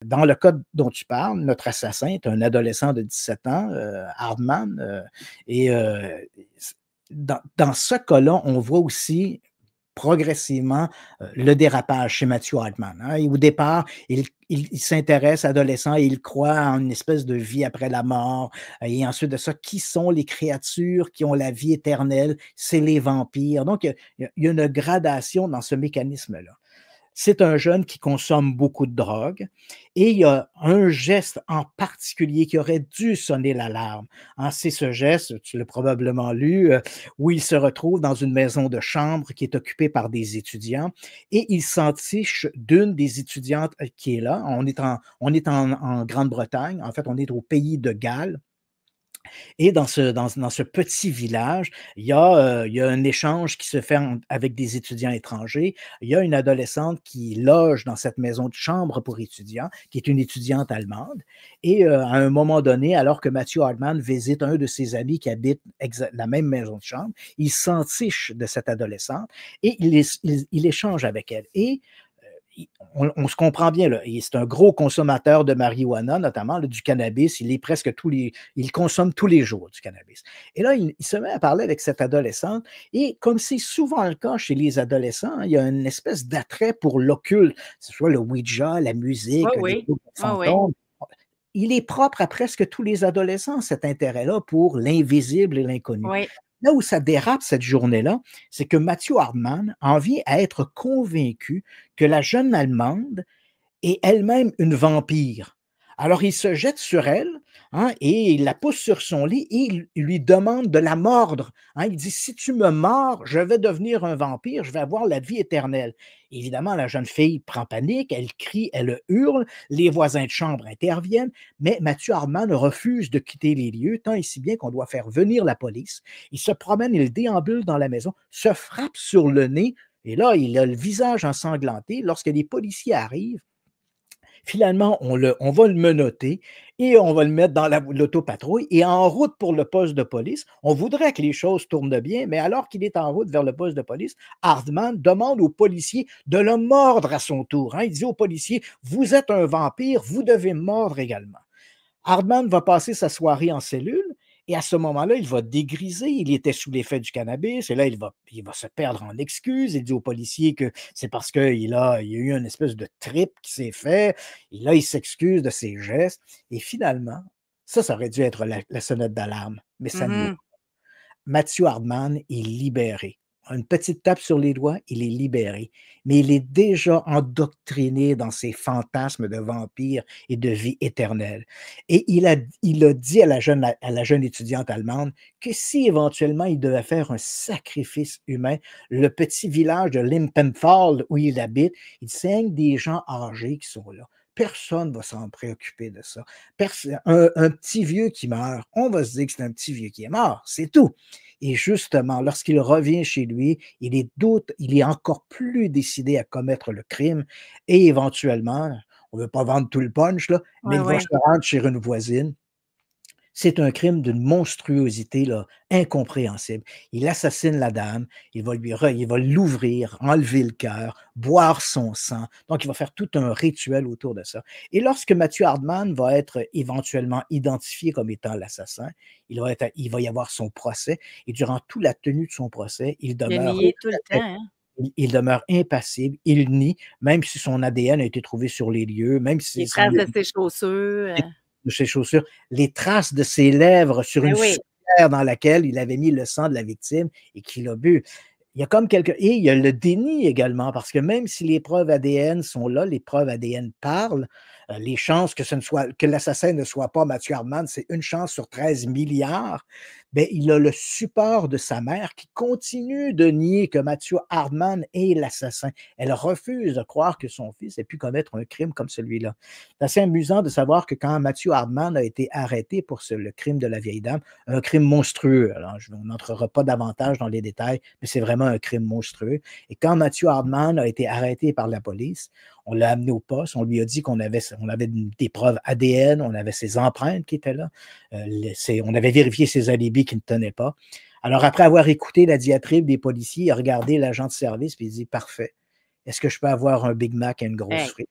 Dans le cas dont tu parles, notre assassin est un adolescent de 17 ans, Hardman, et dans ce cas-là, on voit aussi progressivement le dérapage chez Matthew Altman, hein. Et au départ, il s'intéresse, adolescent, et il croit en une espèce de vie après la mort. Et ensuite de ça, qui sont les créatures qui ont la vie éternelle? C'est les vampires. Donc, il y a une gradation dans ce mécanisme-là. C'est un jeune qui consomme beaucoup de drogue et il y a un geste en particulier qui aurait dû sonner l'alarme, hein. C'est ce geste, tu l'as probablement lu, où il se retrouve dans une maison de chambre qui est occupée par des étudiants et il s'entiche d'une des étudiantes qui est là. On est en Grande-Bretagne, en fait, on est au pays de Galles. Et dans ce petit village, il y a un échange qui se fait avec des étudiants étrangers. Il y a une adolescente qui loge dans cette maison de chambre pour étudiants, qui est une étudiante allemande. Et à un moment donné, alors que Matthew Hardman visite un de ses amis qui habite la même maison de chambre, il s'entiche de cette adolescente et il échange avec elle. Et on se comprend bien, là. C'est un gros consommateur de marijuana, notamment là, du cannabis. Il consomme tous les jours du cannabis. Et là, il se met à parler avec cette adolescente. Et comme c'est souvent le cas chez les adolescents, hein, il y a une espèce d'attrait pour l'occulte, que ce soit le Ouija, la Oui, musique, les oui. groupes de Oui, oui. fantômes. Il est propre à presque tous les adolescents, cet intérêt-là pour l'invisible et l'inconnu. Oui. Là où ça dérape cette journée-là, c'est que Matthew Hardman en vient à être convaincu que la jeune Allemande est elle-même une vampire. Alors il se jette sur elle, hein, et il la pousse sur son lit et il lui demande de la mordre, hein. Il dit: «Si tu me mords, je vais devenir un vampire, je vais avoir la vie éternelle». Évidemment, la jeune fille prend panique, elle crie, elle hurle, les voisins de chambre interviennent, mais Mathieu Hardman refuse de quitter les lieux, tant et si bien qu'on doit faire venir la police. Il se promène, il déambule dans la maison, se frappe sur le nez, et là, il a le visage ensanglanté. Lorsque les policiers arrivent, finalement, on va le menotter et on va le mettre dans l'autopatrouille et en route pour le poste de police. On voudrait que les choses tournent bien, mais alors qu'il est en route vers le poste de police, Hardman demande aux policiers de le mordre à son tour, hein. Il dit aux policiers: «Vous êtes un vampire, vous devez me mordre également». Hardman va passer sa soirée en cellule et à ce moment-là, il va dégriser. Il était sous l'effet du cannabis et là, il va se perdre en excuses. Il dit aux policiers que c'est parce qu'il y a eu une espèce de trip qui s'est fait. Et là, il s'excuse de ses gestes. Et finalement, ça aurait dû être la sonnette d'alarme, mais ça ne l'est. Mhm. Matthew Hardman est libéré. Une petite tape sur les doigts, il est libéré. Mais il est déjà endoctriné dans ses fantasmes de vampire et de vie éternelle. Et il a dit à la jeune étudiante allemande que si éventuellement il devait faire un sacrifice humain, le petit village de Limpenthal où il habite, il saigne des gens âgés qui sont là. Personne ne va s'en préoccuper de ça. Un petit vieux qui meurt, on va se dire que c'est un petit vieux qui est mort, c'est tout. Et justement, lorsqu'il revient chez lui, il est encore plus décidé à commettre le crime et éventuellement, on ne veut pas vendre tout le punch, là, mais Oui, il va oui. se rendre chez une voisine. C'est un crime d'une monstruosité là, incompréhensible. Il assassine la dame, il va l'ouvrir, enlever le cœur, boire son sang. Donc, il va faire tout un rituel autour de ça. Et lorsque Mathieu Hardman va être éventuellement identifié comme étant l'assassin, il va y avoir son procès. Et durant toute la tenue de son procès, Il a nié tout le temps, hein? il demeure impassible, il nie, même si son ADN a été trouvé sur les lieux, même si Les traces de ses chaussures. de ses chaussures, les traces de ses lèvres sur Ben une oui. soupière dans laquelle il avait mis le sang de la victime et qu'il a bu. Il y a comme quelque et il y a le déni également parce que même si les preuves ADN sont là, les preuves ADN parlent, les chances que l'assassin ne soit pas Mathieu Hardman, c'est une chance sur 13 milliards. Ben, il a le support de sa mère qui continue de nier que Mathieu Hardman est l'assassin. Elle refuse de croire que son fils ait pu commettre un crime comme celui-là. C'est assez amusant de savoir que quand Mathieu Hardman a été arrêté pour le crime de la vieille dame, un crime monstrueux, alors on n'entrera pas davantage dans les détails, mais c'est vraiment un crime monstrueux. Et quand Mathieu Hardman a été arrêté par la police, on l'a amené au poste, on lui a dit on avait des preuves ADN, on avait ses empreintes qui étaient là, on avait vérifié ses alibis qui ne tenaient pas. Alors, après avoir écouté la diatribe des policiers, il a regardé l'agent de service et il dit: «Parfait. Est-ce que je peux avoir un Big Mac et une grosse Hey, frite?»